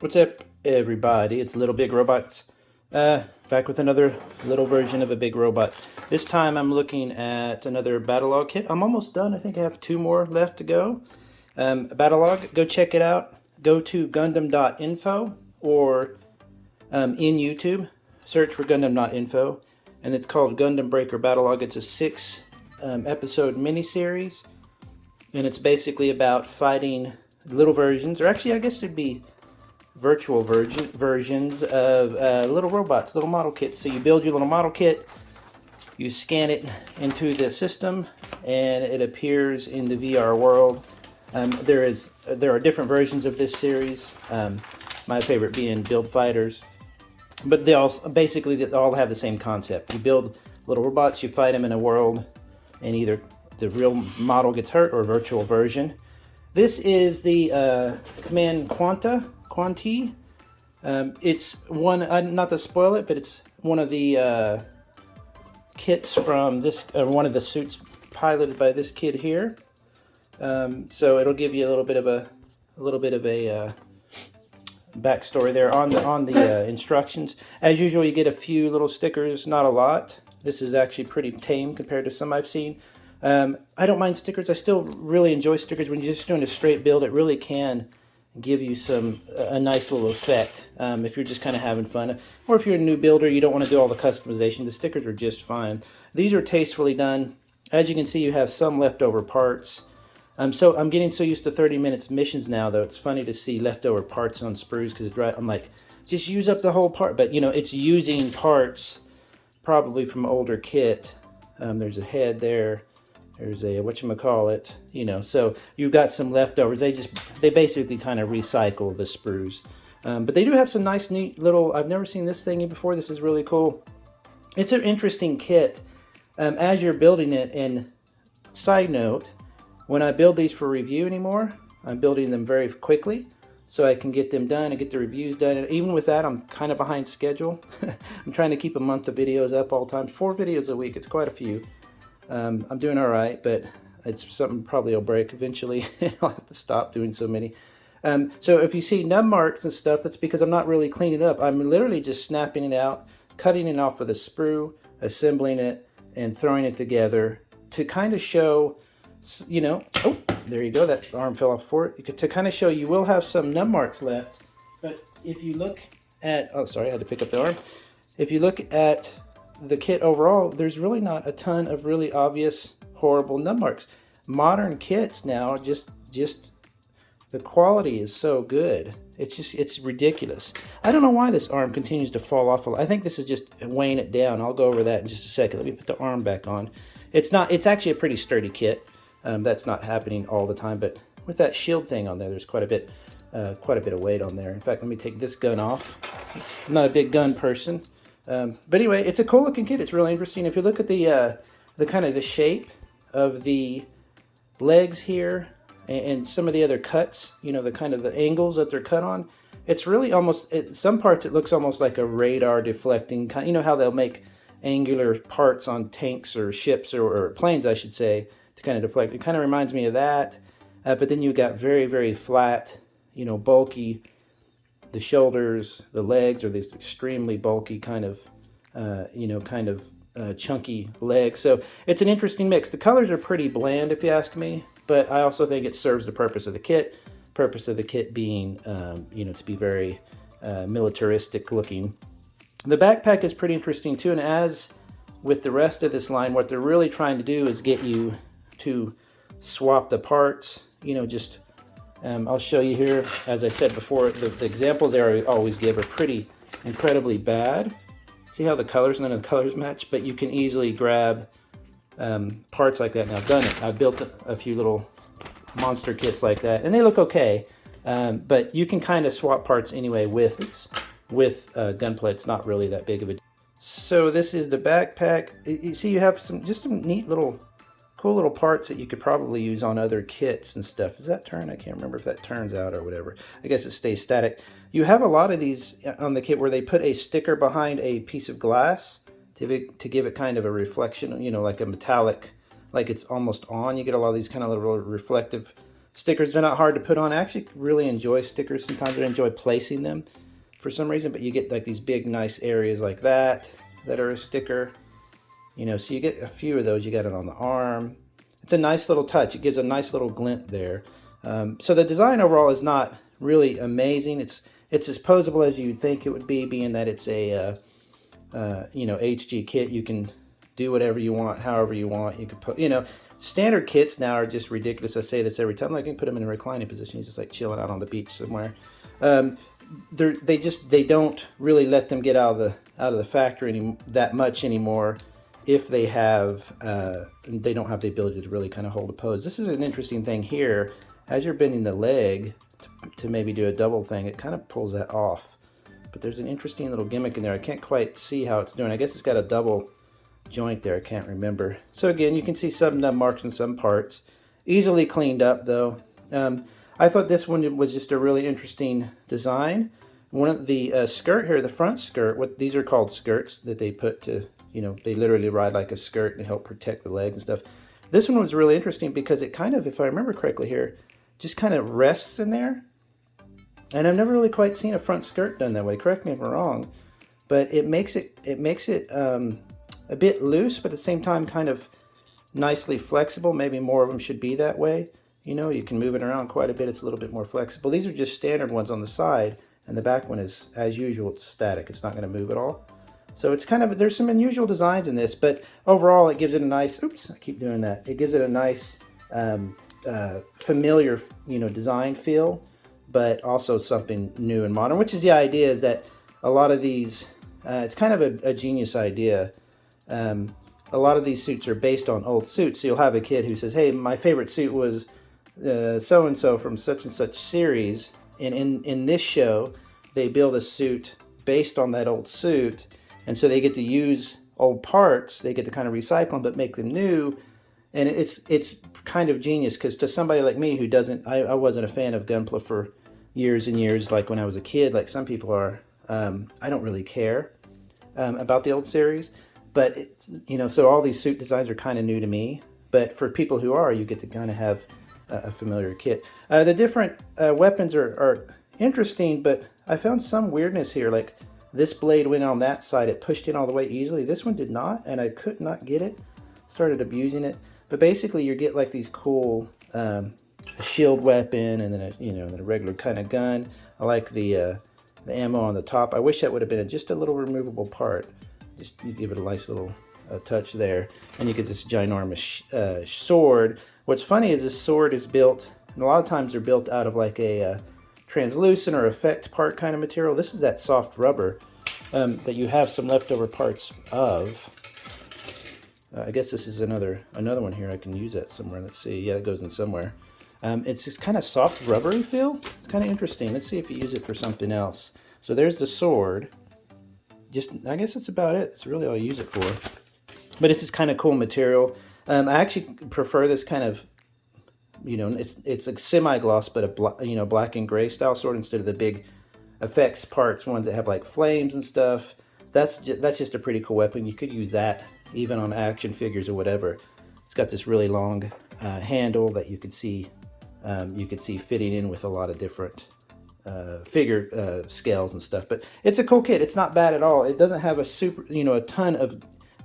What's up, everybody? It's Little Big Robots, back with another little version of a big robot. This time I'm looking at another Battlogue kit. I'm almost done. I think I have 2 more left to go. Battlogue, go check it out. Go to Gundam.info or in YouTube, search for Gundam.info, and it's called Gundam Breaker Battlogue. It's a 6 episode miniseries, and it's basically about fighting little versions, or actually I guess it'd be virtual versions of little robots, little model kits. So you build your little model kit, you scan it into the system, and it appears in the VR world. There are different versions of this series. My favorite being Build Fighters, but they all have the same concept. You build little robots, you fight them in a world, and either the real model gets hurt or a virtual version. This is the command Qant. It's one, not to spoil it, but it's one of the kits from this, one of the suits piloted by this kid here. So it'll give you a little bit of a backstory there on the instructions. As usual, you get a few little stickers, not a lot. This is actually pretty tame compared to some I've seen. I don't mind stickers. I still really enjoy stickers. When you're just doing a straight build, it really can give you a nice little effect if you're just kind of having fun, or if you're a new builder, you don't want to do all the customization. The stickers are just fine. These are tastefully done. As you can see, you have some leftover parts. So I'm getting so used to 30 minutes missions now, though. It's funny to see leftover parts on sprues, because I'm like, just use up the whole part. But you know, it's using parts probably from older kit. There's a head there. There's a whatchamacallit, you know, so you've got some leftovers. They basically kind of recycle the sprues. But they do have some nice, neat little, I've never seen this thingy before. This is really cool. It's an interesting kit as you're building it. And side note, when I build these for review anymore, I'm building them very quickly so I can get them done and get the reviews done. And even with that, I'm kind of behind schedule. I'm trying to keep a month of videos up all the time. 4 videos a week, it's quite a few. I'm doing all right, but it's something probably will break eventually. I'll have to stop doing so many. So if you see nub marks and stuff, that's because I'm not really cleaning it up. I'm literally just snapping it out, cutting it off with a sprue, assembling it, and throwing it together to kind of show, you know, oh, there you go, that arm fell off for it. To kind of show you will have some nub marks left, but if you look at, oh, sorry, I had to pick up the arm. If you look at the kit overall, there's really not a ton of really obvious horrible nub marks. Modern kits now, just the quality is so good. It's ridiculous. I don't know why this arm continues to fall off. I think this is just weighing it down. I'll go over that in just a second. Let me put the arm back on. It's actually a pretty sturdy kit. That's not happening all the time, but with that shield thing on there, there's quite a bit of weight on there. In fact, let me take this gun off. I'm not a big gun person. But anyway, it's a cool looking kit. It's really interesting. If you look at the kind of the shape of the legs here and some of the other cuts, you know, the kind of the angles that they're cut on, it's really almost, some parts it looks almost like a radar deflecting kind. You know how they'll make angular parts on tanks or ships or planes, I should say, to kind of deflect. It kind of reminds me of that. But then you've got very, very flat, you know, bulky. The shoulders, the legs are these extremely bulky kind of, chunky legs. So it's an interesting mix. The colors are pretty bland, if you ask me, but I also think it serves the purpose of the kit. Purpose of the kit being, to be very militaristic looking. The backpack is pretty interesting too, and as with the rest of this line, what they're really trying to do is get you to swap the parts, just I'll show you here. As I said before, the examples I always give are pretty incredibly bad. See how none of the colors match, but you can easily grab parts like that. And I've done it. I've built a few little monster kits like that, and they look okay. But you can kind of swap parts anyway with gunplay. It's not really that big of a deal. So this is the backpack. You see, you have some neat little cool little parts that you could probably use on other kits and stuff. Does that turn? I can't remember if that turns out or whatever. I guess it stays static. You have a lot of these on the kit where they put a sticker behind a piece of glass to give it kind of a reflection, like a metallic, like it's almost on. You get a lot of these kind of little reflective Stickers, they're not hard to put on. I actually really enjoy stickers. Sometimes I enjoy placing them for some reason, but you get like these big nice areas like that are a sticker. You know, so you get a few of those. You got it on the arm. It's a nice little touch. It gives a nice little glint there. So the design overall is not really amazing. It's as posable as you'd think it would be, being that it's a you know, HG kit. You can do whatever you want, however you want. You can put, you know, standard kits now are just ridiculous. I say this every time. Like, you can put them in a reclining position. He's just like chilling out on the beach somewhere. They don't really let them get out of the factory that much anymore. If they have, they don't have the ability to really kind of hold a pose. This is an interesting thing here. As you're bending the leg to maybe do a double thing, it kind of pulls that off. But there's an interesting little gimmick in there. I can't quite see how it's doing. I guess it's got a double joint there. I can't remember. So again, you can see some nub marks in some parts. Easily cleaned up though. I thought this one was just a really interesting design. One of the skirt here, the front skirt, these are called skirts that they put to, you know, they literally ride like a skirt and help protect the legs and stuff. This one was really interesting because it kind of, if I remember correctly here, just kind of rests in there. And I've never really quite seen a front skirt done that way. Correct me if I'm wrong, but it makes it a bit loose, but at the same time kind of nicely flexible. Maybe more of them should be that way. You know, you can move it around quite a bit. It's a little bit more flexible. These are just standard ones on the side, and the back one is, as usual, it's static. It's not going to move at all. So it's kind of, there's some unusual designs in this, but overall it gives it a nice, oops, I keep doing that. It gives it a nice familiar, you know, design feel, but also something new and modern, which is the idea, is that a lot of these, it's kind of a genius idea. A lot of these suits are based on old suits. So you'll have a kid who says, hey, my favorite suit was so-and-so from such and such series. And in this show, they build a suit based on that old suit. And so they get to use old parts. They get to kind of recycle them, but make them new. And it's kind of genius, because to somebody like me who doesn't, I wasn't a fan of Gunpla for years and years, like when I was a kid, like some people are. I don't really care about the old series. But, it's, you know, so all these suit designs are kind of new to me. But for people who are, you get to kind of have a familiar kit. The different weapons are interesting, but I found some weirdness here. Like, this blade went on that side. It pushed in all the way easily. This one did not, and I could not get it. Started abusing it. But basically, you get like these cool shield weapon, and then a regular kind of gun. I like the ammo on the top. I wish that would have been just a little removable part. Just you give it a nice little touch there, and you get this ginormous sword. What's funny is this sword is built, and a lot of times they're built out of like a translucent or effect part kind of material. This is that soft rubber that you have some leftover parts of. I guess this is another one here. I can use that somewhere. Let's see. Yeah, it goes in somewhere. It's this kind of soft rubbery feel. It's kind of interesting. Let's see if you use it for something else. So there's the sword. I guess that's about it. That's really all I use it for. But it's this kind of cool material. I actually prefer this kind of, you know, it's a semi-gloss, but a black and gray style sword instead of the big effects parts, ones that have like flames and stuff. That's just a pretty cool weapon. You could use that even on action figures or whatever. It's got this really long handle that you could see fitting in with a lot of different figure scales and stuff. But it's a cool kit. It's not bad at all. It doesn't have a ton of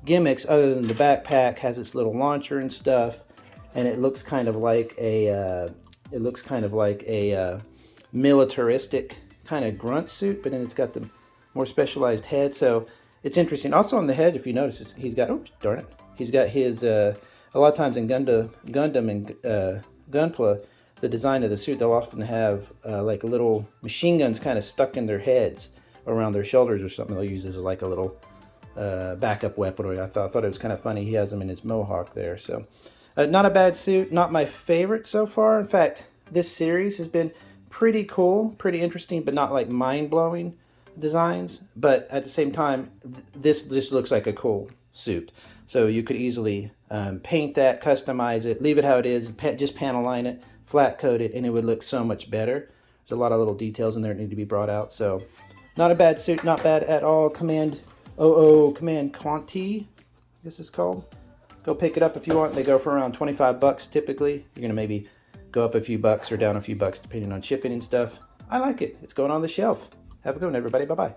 gimmicks other than the backpack has its little launcher and stuff, and it looks kind of like a militaristic kind of grunt suit, but then it's got the more specialized head. So it's interesting. Also on the head, if you notice, he's got, oh darn it, he's got his a lot of times in Gundam and Gunpla, the design of the suit, they'll often have like little machine guns kind of stuck in their heads around their shoulders or something. They'll use as like a little backup weapon. I thought it was kind of funny. He has them in his mohawk there. So not a bad suit. Not my favorite so far. In fact, this series has been pretty cool, pretty interesting, but not like mind-blowing designs. But at the same time, this just looks like a cool suit. So you could easily paint that, customize it, leave it how it is, just panel line it, flat coat it, and it would look so much better. There's a lot of little details in there that need to be brought out. So not a bad suit, not bad at all. Command Qant, I guess it's called. Go pick it up if you want. They go for around 25 bucks typically. You're gonna maybe go up a few bucks or down a few bucks depending on shipping and stuff. I like it. It's going on the shelf. Have a good one, everybody. Bye-bye.